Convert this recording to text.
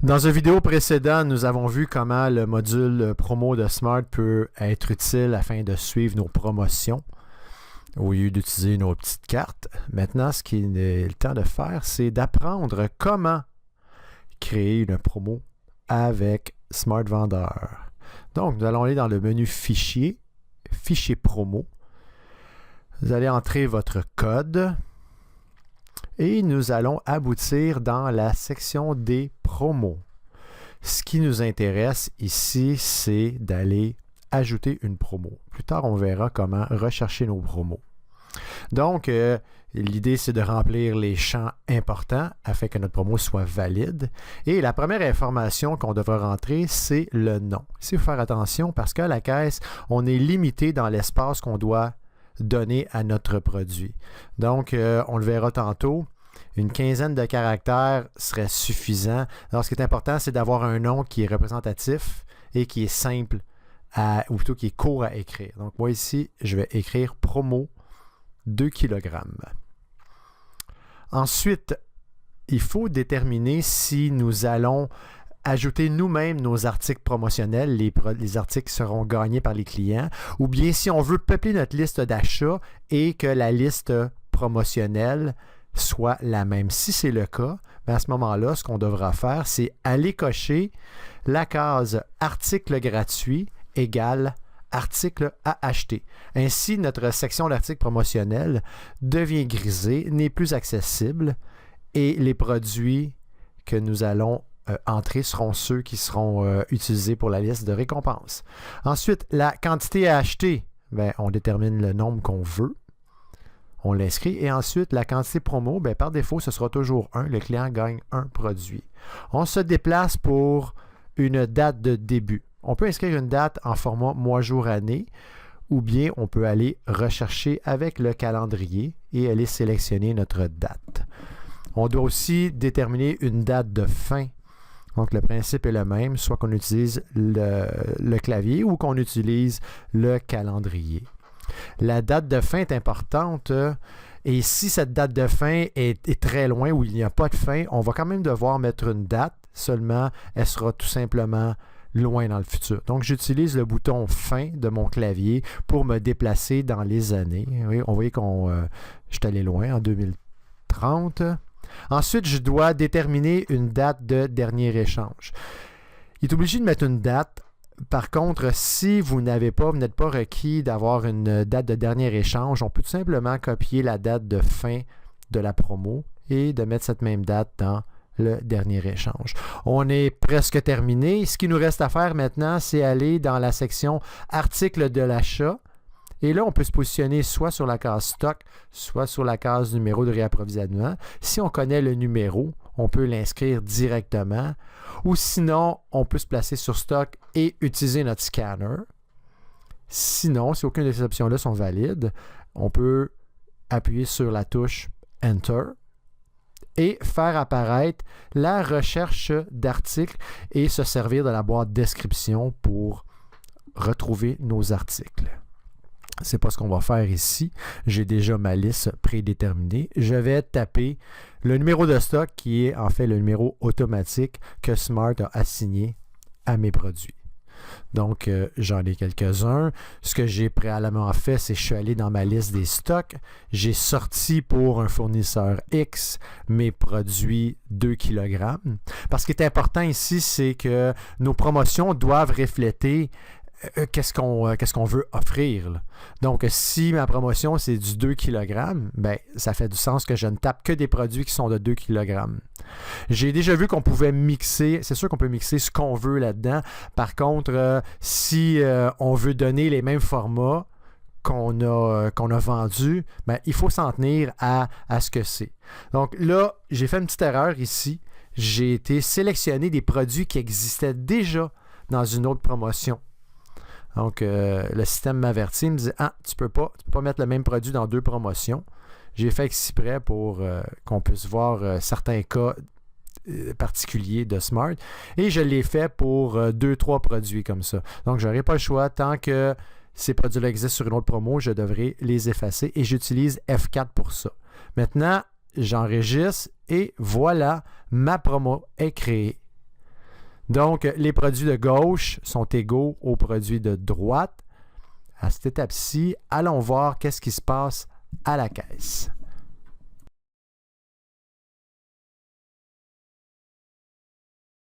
Dans une vidéo précédente, nous avons vu comment le module promo de Smart peut être utile afin de suivre nos promotions au lieu d'utiliser nos petites cartes. Maintenant, ce qu'il est le temps de faire, c'est d'apprendre comment créer une promo avec Smart Vendeur. Donc, nous allons aller dans le menu Fichier, Fichier promo. Vous allez entrer votre code et nous allons aboutir dans la section des promos. Ce qui nous intéresse ici, c'est d'aller ajouter une promo. Plus tard, on verra comment rechercher nos promos. Donc, l'idée, c'est de remplir les champs importants afin que notre promo soit valide. Et la première information qu'on devra rentrer, c'est le nom. Il faut faire attention parce qu'à la caisse, on est limité dans l'espace qu'on doit donner à notre produit. Donc, on le verra tantôt. Une quinzaine de caractères serait suffisant. Alors, ce qui est important, c'est d'avoir un nom qui est représentatif et qui est simple, ou plutôt qui est court à écrire. Donc, moi ici, je vais écrire promo 2 kg. Ensuite, il faut déterminer si nous allons ajouter nous-mêmes nos articles promotionnels, les articles seront gagnés par les clients, ou bien si on veut peupler notre liste d'achat et que la liste promotionnelle soit la même. Si c'est le cas, à ce moment-là, ce qu'on devra faire, c'est aller cocher la case « Article gratuit » égale « Article à acheter ». Ainsi, notre section d'articles promotionnels devient grisée, n'est plus accessible et les produits que nous allons entrer seront ceux qui seront utilisés pour la liste de récompenses. Ensuite, la quantité à acheter, on détermine le nombre qu'on veut. On l'inscrit et ensuite, la quantité promo, par défaut, ce sera toujours 1. Le client gagne un produit. On se déplace pour une date de début. On peut inscrire une date en format mois, jour, année ou bien on peut aller rechercher avec le calendrier et aller sélectionner notre date. On doit aussi déterminer une date de fin. Donc, le principe est le même, soit qu'on utilise le clavier ou qu'on utilise le calendrier. La date de fin est importante et si cette date de fin est très loin ou il n'y a pas de fin, on va quand même devoir mettre une date, seulement elle sera tout simplement loin dans le futur. Donc, j'utilise le bouton fin de mon clavier pour me déplacer dans les années. Oui, on voit que je suis allé loin en 2030. Ensuite, je dois déterminer une date de dernier échange. Il est obligé de mettre une date. Par contre, si vous n'êtes pas requis d'avoir une date de dernier échange, on peut tout simplement copier la date de fin de la promo et de mettre cette même date dans le dernier échange. On est presque terminé. Ce qui nous reste à faire maintenant, c'est aller dans la section articles de l'achat. Et là, on peut se positionner soit sur la case stock, soit sur la case numéro de réapprovisionnement. Si on connaît le numéro, on peut l'inscrire directement. Ou sinon, on peut se placer sur stock et utiliser notre scanner. Sinon, si aucune de ces options-là sont valides, on peut appuyer sur la touche Enter et faire apparaître la recherche d'articles et se servir de la boîte description pour retrouver nos articles. Ce n'est pas ce qu'on va faire ici. J'ai déjà ma liste prédéterminée. Je vais taper le numéro de stock qui est en fait le numéro automatique que Smart a assigné à mes produits. Donc, j'en ai quelques-uns. Ce que j'ai préalablement fait, c'est que je suis allé dans ma liste des stocks. J'ai sorti pour un fournisseur X mes produits 2 kg. Parce ce qui est important ici, c'est que nos promotions doivent refléter qu'est-ce qu'on veut offrir. Là. Donc, si ma promotion, c'est du 2 kg, ça fait du sens que je ne tape que des produits qui sont de 2 kg. J'ai déjà vu qu'on pouvait mixer, c'est sûr qu'on peut mixer ce qu'on veut là-dedans. Par contre, si on veut donner les mêmes formats qu'on a vendus, il faut s'en tenir à ce que c'est. Donc là, j'ai fait une petite erreur ici. J'ai été sélectionner des produits qui existaient déjà dans une autre promotion. Donc, le système m'avertit, il me dit « Ah, tu peux pas mettre le même produit dans 2 promotions. » J'ai fait exprès pour qu'on puisse voir certains cas particuliers de Smart. Et je l'ai fait pour 2-3 produits comme ça. Donc, je n'aurai pas le choix. Tant que ces produits-là existent sur une autre promo, je devrais les effacer. Et j'utilise F4 pour ça. Maintenant, j'enregistre et voilà, ma promo est créée. Donc, les produits de gauche sont égaux aux produits de droite. À cette étape-ci, allons voir qu'est-ce qui se passe à la caisse.